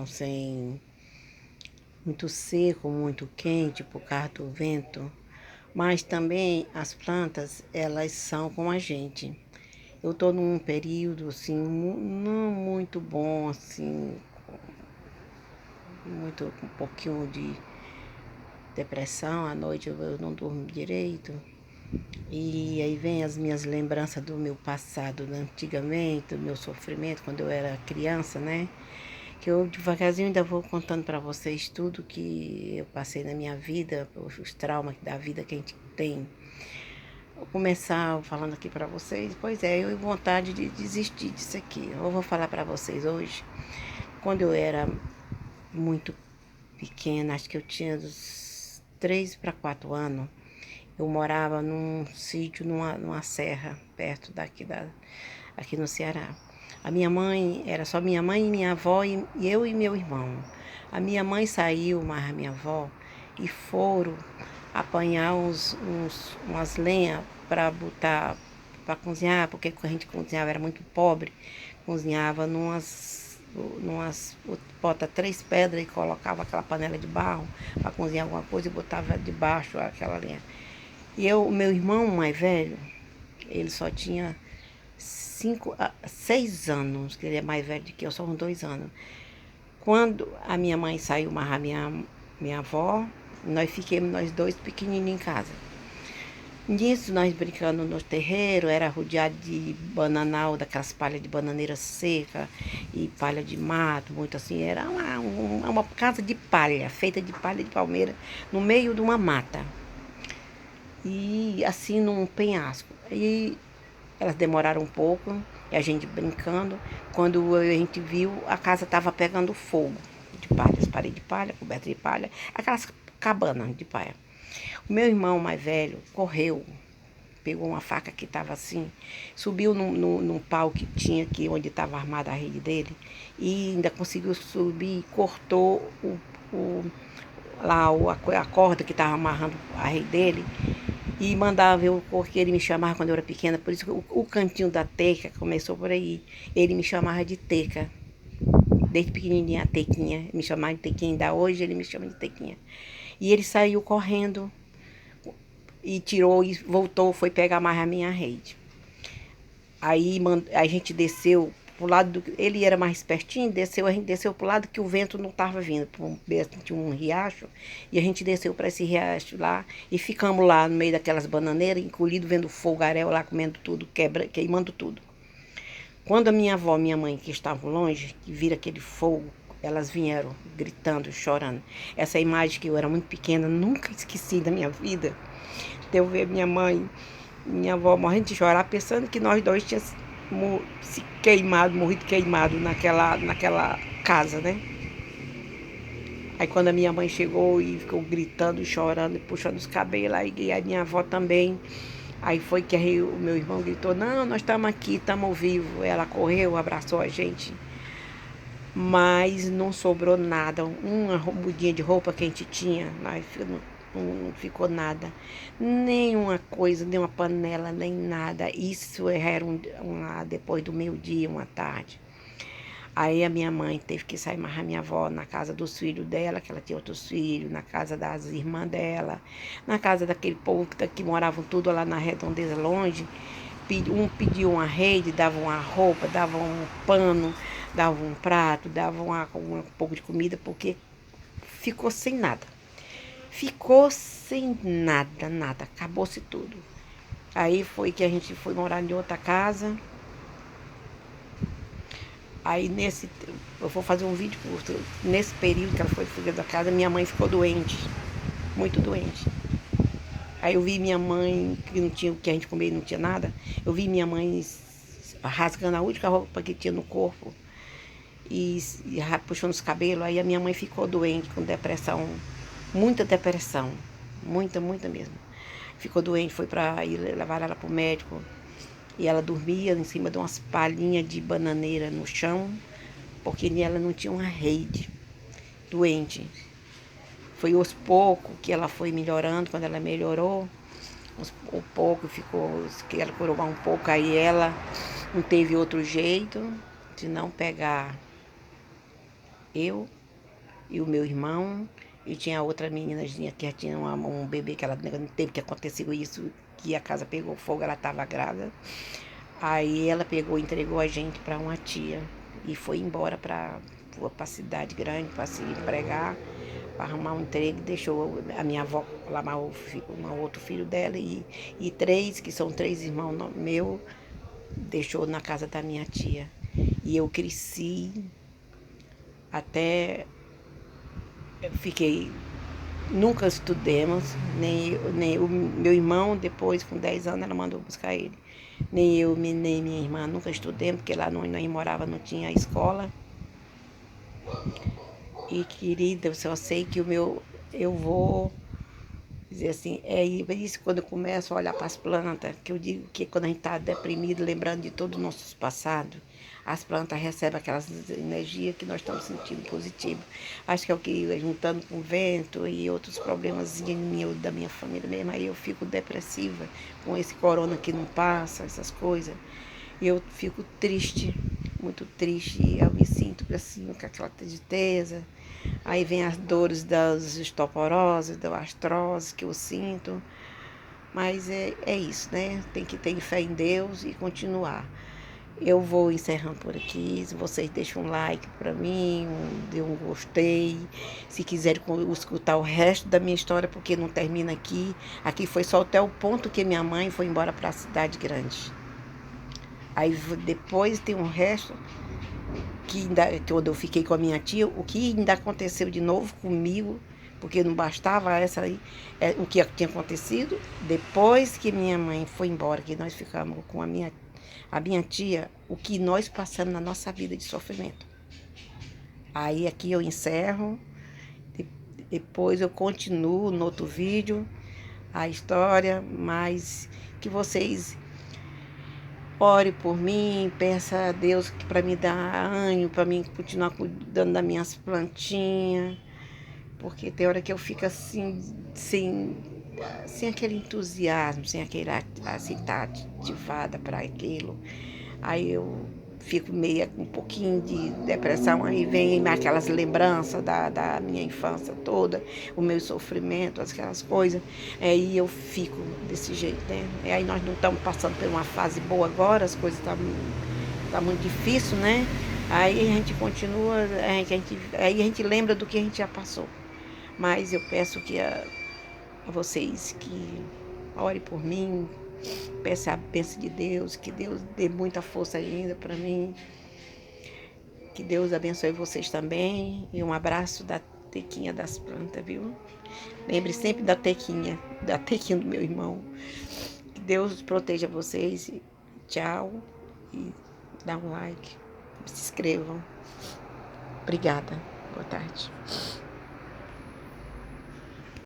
sem muito seco, muito quente por causa do vento, mas também as plantas, elas são com a gente. Eu estou num período assim, não muito bom, assim, muito com um pouquinho de depressão, à noite eu não durmo direito. E aí vem as minhas lembranças do meu passado, né? Antigamente, do meu sofrimento, quando eu era criança, né? Que eu devagarzinho ainda vou contando para vocês tudo que eu passei na minha vida, os traumas da vida que a gente tem. Vou começar falando aqui para vocês. Pois é, eu tenho vontade de desistir disso aqui. Eu vou falar para vocês hoje. Quando eu era muito pequena, acho que eu tinha dos 3 para 4 anos, eu morava num sítio, numa serra, perto aqui no Ceará. A minha mãe, era só minha mãe e minha avó e eu e meu irmão. A minha mãe saiu, mas a minha avó, e foram apanhar umas lenhas para botar, para cozinhar, porque a gente cozinhava, era muito pobre, cozinhava numas bota 3 pedras e colocava aquela panela de barro para cozinhar alguma coisa e botava debaixo aquela lenha. E o meu irmão mais velho, ele só tinha 6 anos, que ele é mais velho do que eu, só uns 2 anos. Quando a minha mãe saiu mais minha avó, nós fiquemos nós dois pequenininhos em casa. Nisso, nós brincando no terreiro, era rodeado de bananal, daquelas palhas de bananeira seca e palha de mato, muito assim. Era uma casa de palha, feita de palha de palmeira, no meio de uma mata. E assim, num penhasco. E elas demoraram um pouco, e a gente brincando. Quando a gente viu, a casa estava pegando fogo de palha, as paredes de palha, coberta de palha, aquelas cabanas de palha. O meu irmão mais velho correu, pegou uma faca que estava assim, subiu num pau que tinha aqui, onde estava armada a rede dele, e ainda conseguiu subir e cortou a corda que estava amarrando a rede dele, e mandava eu, porque ele me chamava quando eu era pequena, por isso que o cantinho da teca começou por aí. Ele me chamava de teca, desde pequenininha, a tequinha, me chamava de tequinha, ainda hoje ele me chama de tequinha. E ele saiu correndo e tirou e voltou, foi pegar mais a minha rede. Aí a gente desceu pro lado do. Ele era mais pertinho, a gente desceu pro lado que o vento não estava vindo. Tinha um riacho, e a gente desceu para esse riacho lá e ficamos lá no meio daquelas bananeiras, encolhido, vendo o fogaréu lá, comendo tudo, queimando tudo. Quando a minha avó e minha mãe, que estavam longe, que viram aquele fogo, elas vieram gritando, chorando. Essa imagem que eu era muito pequena, nunca esqueci da minha vida. De eu ver minha mãe, minha avó morrendo de chorar, pensando que nós dois tínhamos se queimado, morrido queimado naquela casa, né? Aí quando a minha mãe chegou e ficou gritando, chorando, puxando os cabelos, e a minha avó também. Aí foi que aí o meu irmão gritou, não, nós estamos aqui, estamos vivos. Ela correu, abraçou a gente. Mas não sobrou nada. Uma mudinha de roupa que a gente tinha, não ficou nada. Nenhuma coisa, nem uma panela, nem nada. Isso era depois do meio-dia, uma tarde. Aí a minha mãe teve que sair mais a minha avó na casa dos filhos dela, que ela tinha outros filhos, na casa das irmãs dela, na casa daquele povo que moravam tudo lá na redondeza longe. Um pediu uma rede, dava uma roupa, dava um pano, dava um prato, dava um pouco de comida, porque ficou sem nada. Ficou sem nada, nada. Acabou-se tudo. Aí foi que a gente foi morar em outra casa. Aí eu vou fazer um vídeo curto. Nesse período que ela foi fuga da casa, minha mãe ficou doente. Muito doente. Aí eu vi minha mãe, que não tinha o que a gente comer, não tinha nada. Eu vi minha mãe rasgando a única roupa que tinha no corpo e puxando os cabelos. Aí a minha mãe ficou doente, com depressão, muita depressão, muita, muita mesmo. Ficou doente, foi para ir levar ela pro médico. E ela dormia em cima de umas palhinhas de bananeira no chão, porque ela não tinha uma rede, doente. Foi aos poucos que ela foi melhorando. Quando ela melhorou, um pouco ficou, que ela curou um pouco, aí ela não teve outro jeito de não pegar Eu e o meu irmão, e tinha outra meninazinha que já tinha um bebê, que ela não teve que aconteceu isso, que a casa pegou fogo, ela estava grávida. Aí ela pegou e entregou a gente para uma tia e foi embora para a cidade grande para se empregar, para arrumar um emprego, deixou a minha avó lá um outro filho dela e três, que são três irmãos meu, deixou na casa da minha tia. E eu cresci até, eu fiquei, nunca estudemos, nem o meu irmão, depois com 10 anos ela mandou buscar ele. Nem eu, nem minha irmã nunca estudemos, porque lá onde morava não tinha escola. E querida, eu só sei que eu vou dizer assim, é isso quando eu começo a olhar para as plantas, que eu digo que quando a gente está deprimido, lembrando de todos os nossos passados, as plantas recebem aquelas energias que nós estamos sentindo positivo. Acho que é o que, juntando com o vento e outros problemas da minha família mesmo, aí eu fico depressiva com esse corona que não passa, essas coisas. Eu fico triste, muito triste, e eu me sinto assim, com aquela tristeza. Aí vem as dores das osteoporose, da artrose que eu sinto. Mas é isso, né? Tem que ter fé em Deus e continuar. Eu vou encerrando por aqui. Se vocês deixam um like para mim, dê um gostei. Se quiserem escutar o resto da minha história, porque não termina aqui. Aqui foi só até o ponto que minha mãe foi embora para a cidade grande. Aí depois tem um resto que ainda, quando eu fiquei com a minha tia, o que ainda aconteceu de novo comigo, porque não bastava essa aí, o que tinha acontecido, depois que minha mãe foi embora, que nós ficamos com a minha tia, o que nós passamos na nossa vida de sofrimento. Aí aqui eu encerro, depois eu continuo no outro vídeo a história, mas que vocês ore por mim, peça a Deus que para me dar ânimo, para mim continuar cuidando das minhas plantinhas, porque tem hora que eu fico assim, sem aquele entusiasmo, sem aquele assim, tá ativada para aquilo. Aí eu fico meio com um pouquinho de depressão, aí vem aquelas lembranças da minha infância toda, o meu sofrimento, aquelas coisas, aí eu fico desse jeito, né? E aí nós não estamos passando por uma fase boa agora, as coisas tá muito difícil, né? Aí a gente continua, aí a gente lembra do que a gente já passou. Mas eu peço que a vocês que ore por mim, peça a bênção de Deus, que Deus dê muita força ainda para mim, que Deus abençoe vocês também, e um abraço da Tequinha das plantas, viu? Lembre sempre da Tequinha do meu irmão. Que Deus proteja vocês, tchau, e dá um like, se inscrevam. Obrigada, boa tarde.